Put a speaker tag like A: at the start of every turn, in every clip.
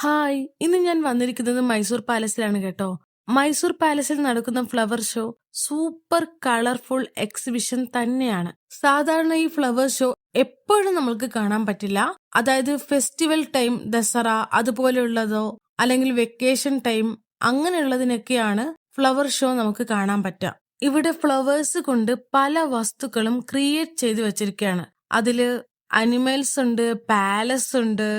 A: Hi, ഇന്ന് ഞാൻ വന്നിരിക്കുന്നത് മൈസൂർ പാലസിലാണ് കേട്ടോ. മൈസൂർ പാലസിൽ നടക്കുന്ന flower show super colourful exhibition തന്നെയാണ്. സാധാരണ ഈ ഫ്ലവർ ഷോ എപ്പോഴും നമ്മൾക്ക് കാണാൻ പറ്റില്ല. അതായത് ഫെസ്റ്റിവൽ ടൈം, ദസറ അതുപോലെയുള്ളതോ അല്ലെങ്കിൽ വെക്കേഷൻ ടൈം അങ്ങനെയുള്ളതിനൊക്കെയാണ് ഫ്ലവർ ഷോ നമുക്ക് കാണാൻ പറ്റുക. ഇവിടെ ഫ്ലവേഴ്സ് കൊണ്ട് പല വസ്തുക്കളും ക്രിയേറ്റ് ചെയ്ത് വെച്ചിരിക്കുകയാണ്. അതില് അനിമൽസ് ഉണ്ട്, പാലസ് ഉണ്ട്,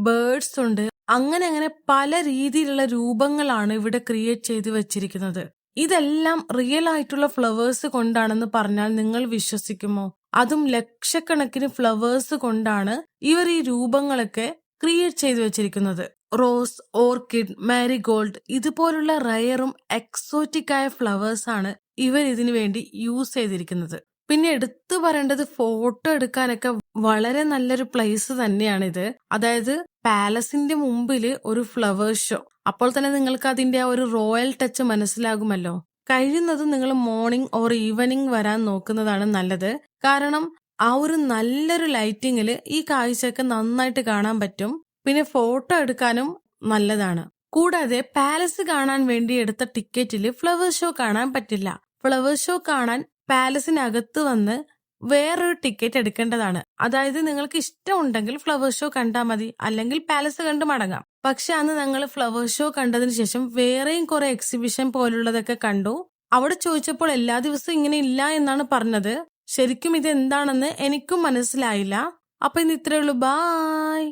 A: ബേർഡ്സ് ഉണ്ട്. അങ്ങനെ പല രീതിയിലുള്ള രൂപങ്ങളാണ് ഇവിടെ ക്രിയേറ്റ് ചെയ്ത് വെച്ചിരിക്കുന്നത്. ഇതെല്ലാം റിയൽ ആയിട്ടുള്ള ഫ്ലവേഴ്സ് കൊണ്ടാണെന്ന് പറഞ്ഞാൽ നിങ്ങൾ വിശ്വസിക്കുമോ? അതും ലക്ഷക്കണക്കിന് ഫ്ലവേഴ്സ് കൊണ്ടാണ് ഇവർ ഈ രൂപങ്ങളൊക്കെ ക്രിയേറ്റ് ചെയ്ത് വെച്ചിരിക്കുന്നത്. റോസ്, ഓർക്കിഡ്, മാരിഗോൾഡ് ഇതുപോലുള്ള റയറും എക്സോറ്റിക് ആയ ഫ്ലവേഴ്സ് ആണ് ഇവർ ഇതിനു വേണ്ടി യൂസ് ചെയ്തിരിക്കുന്നത്. പിന്നെ എടുത്തു പറയേണ്ടത് ഫോട്ടോ എടുക്കാനൊക്കെ വളരെ നല്ലൊരു പ്ലേസ് തന്നെയാണിത്. അതായത് പാലസിന്റെ മുമ്പില് ഒരു ഫ്ലവർ ഷോ. അപ്പോൾ തന്നെ നിങ്ങൾക്ക് അതിന്റെ ആ ഒരു റോയൽ ടച്ച് മനസ്സിലാകുമല്ലോ. കഴിയുന്നതും നിങ്ങൾ മോർണിംഗ് ഓർ ഈവനിങ് വരാൻ നോക്കുന്നതാണ് നല്ലത്. കാരണം ആ ഒരു നല്ലൊരു ലൈറ്റിങ്ങില് ഈ കാഴ്ചയൊക്കെ നന്നായിട്ട് കാണാൻ പറ്റും. പിന്നെ ഫോട്ടോ എടുക്കാനും നല്ലതാണ്. കൂടാതെ പാലസ് കാണാൻ വേണ്ടി എടുത്ത ടിക്കറ്റില് ഫ്ലവർ ഷോ കാണാൻ പറ്റില്ല. ഫ്ലവർ ഷോ കാണാൻ പാലസിനകത്ത് വന്ന് വേറൊരു ടിക്കറ്റ് എടുക്കേണ്ടതാണ്. അതായത് നിങ്ങൾക്ക് ഇഷ്ടമുണ്ടെങ്കിൽ ഫ്ലവർ ഷോ കണ്ടാൽ മതി, അല്ലെങ്കിൽ പാലസ് കണ്ട് മടങ്ങാം. പക്ഷെ അന്ന് ഞങ്ങൾ ഫ്ലവർ ഷോ കണ്ടതിന് ശേഷം വേറെയും കുറെ എക്സിബിഷൻ പോലുള്ളതൊക്കെ കണ്ടു. അവിടെ ചോദിച്ചപ്പോൾ എല്ലാ ദിവസവും ഇങ്ങനെ ഇല്ല എന്നാണ് പറഞ്ഞത്. ശരിക്കും ഇത് എന്താണെന്ന് എനിക്കും മനസ്സിലായില്ല. അപ്പൊ ഇന്ന് ഇത്രേ ഉള്ളൂ. ബായ്.